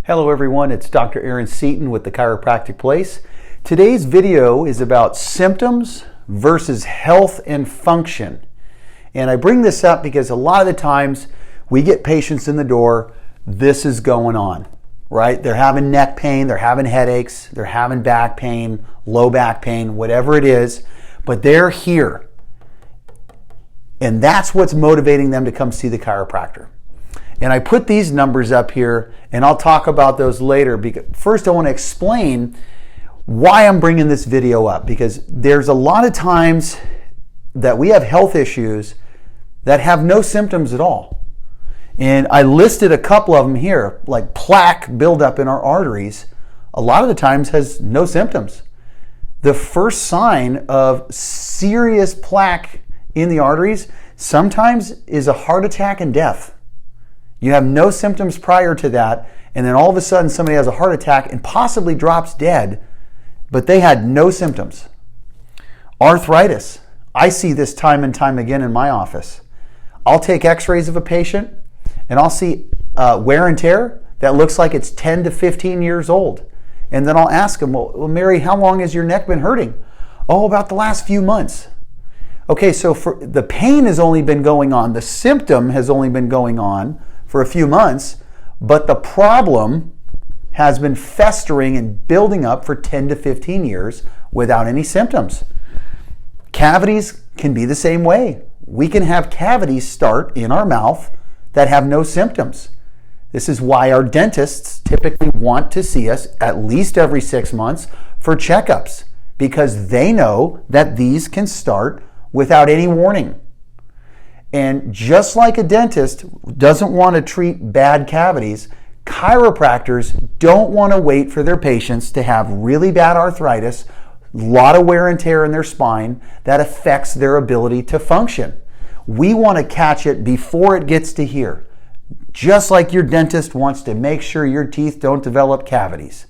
Hello everyone, it's Dr. Seaton with the Chiropractic Place. Today's video is about symptoms versus health and function. And I bring this up because a lot of the times we get patients in the door, this is going on, right? They're having neck pain, they're having headaches, they're having back pain, low back pain, whatever it is, but they're here. And that's what's motivating them to come see the chiropractor. And I put these numbers up here, and I'll talk about those later. Because first I want to explain why I'm bringing this video up, because there's a lot of times that we have health issues that have no symptoms at all. And I listed a couple of them here, like plaque buildup in our arteries, a lot of the times has no symptoms. The first sign of serious plaque in the arteries sometimes is a heart attack and death. You have no symptoms prior to that, and then all of a sudden somebody has a heart attack and possibly drops dead, but they had no symptoms. Arthritis. I see this time and time again in my office. I'll take x-rays of a patient and I'll see wear and tear that looks like it's 10 to 15 years old. And then I'll ask them, well, Mary, how long has your neck been hurting? Oh, about the last few months. Okay, so the pain has only been going on, the symptom has only been going on for a few months, but the problem has been festering and building up for 10 to 15 years without any symptoms. Cavities can be the same way. We can have cavities start in our mouth that have no symptoms. This is why our dentists typically want to see us at least every 6 months for checkups, because they know that these can start without any warning. And just like a dentist doesn't want to treat bad cavities, chiropractors don't want to wait for their patients to have really bad arthritis, a lot of wear and tear in their spine that affects their ability to function. We want to catch it before it gets to here. Just like your dentist wants to make sure your teeth don't develop cavities.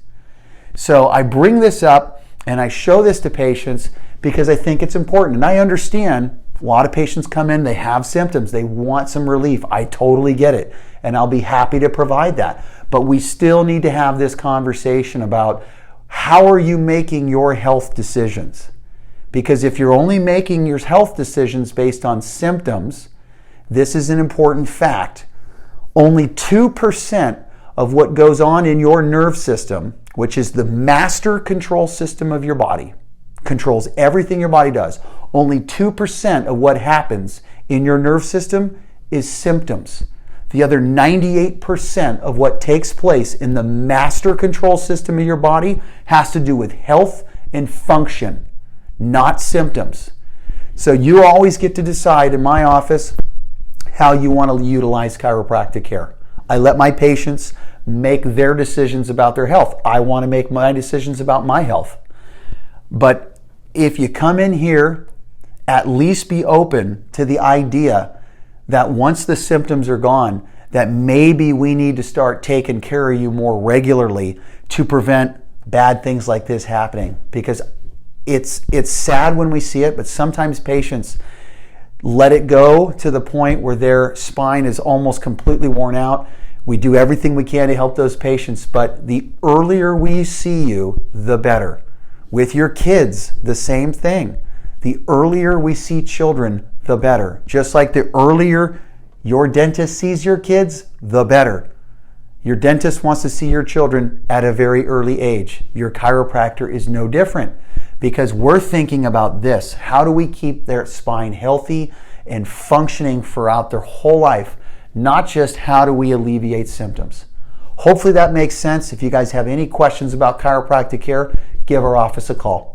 So I bring this up and I show this to patients because I think it's important. And I understand a lot of patients come in, they have symptoms, they want some relief. I totally get it, and I'll be happy to provide that. But we still need to have this conversation about how are you making your health decisions? Because if you're only making your health decisions based on symptoms, this is an important fact. Only 2% of what goes on in your nerve system, which is the master control system of your body, controls everything your body does. Only 2% of what happens in your nerve system is symptoms. The other 98% of what takes place in the master control system of your body has to do with health and function, not symptoms. So you always get to decide in my office how you want to utilize chiropractic care. I let my patients make their decisions about their health. I want to make my decisions about my health. But if you come in here, at least be open to the idea that once the symptoms are gone, that maybe we need to start taking care of you more regularly to prevent bad things like this happening. Because it's sad when we see it, but sometimes patients let it go to the point where their spine is almost completely worn out. We do everything we can to help those patients, but the earlier we see you, the better. With your kids, the same thing. The earlier we see children, the better. Just like the earlier your dentist sees your kids, the better. Your dentist wants to see your children at a very early age. Your chiropractor is no different, because we're thinking about this. How do we keep their spine healthy and functioning throughout their whole life? Not just how do we alleviate symptoms. Hopefully that makes sense. If you guys have any questions about chiropractic care, give our office a call.